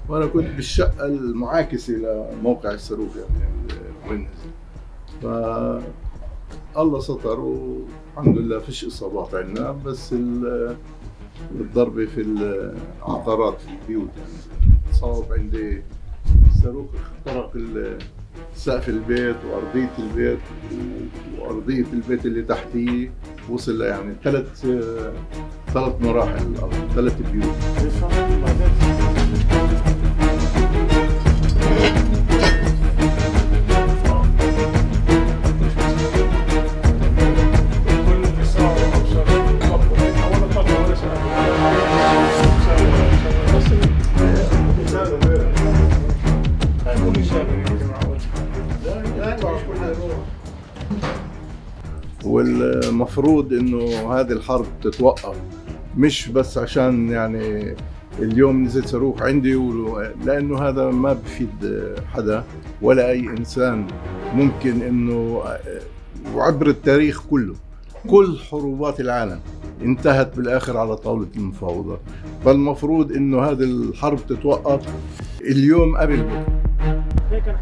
وأنا كنت بالشقة المعاكسة لموقع الصاروخ يعني وين نزل. فالله ستر والحمد لله فيش إصابات عندنا، بس الضربة في العقارات في البيوت يعني صاب عندي الصاروخ اخترق سقف البيت وأرضية البيت وأرضية البيت اللي تحتيه، وصل يعني ثلاث مراحل الأرض، 3 بيوت. والمفروض انه هذه الحرب تتوقف، مش بس عشان يعني اليوم نزل صاروخ عندي لانه هذا ما بفيد حدا ولا اي انسان. ممكن انه وعبر التاريخ كله كل حروبات العالم انتهت بالاخر على طاولة المفاوضات، فالمفروض انه هذه الحرب تتوقف اليوم قبل بكره.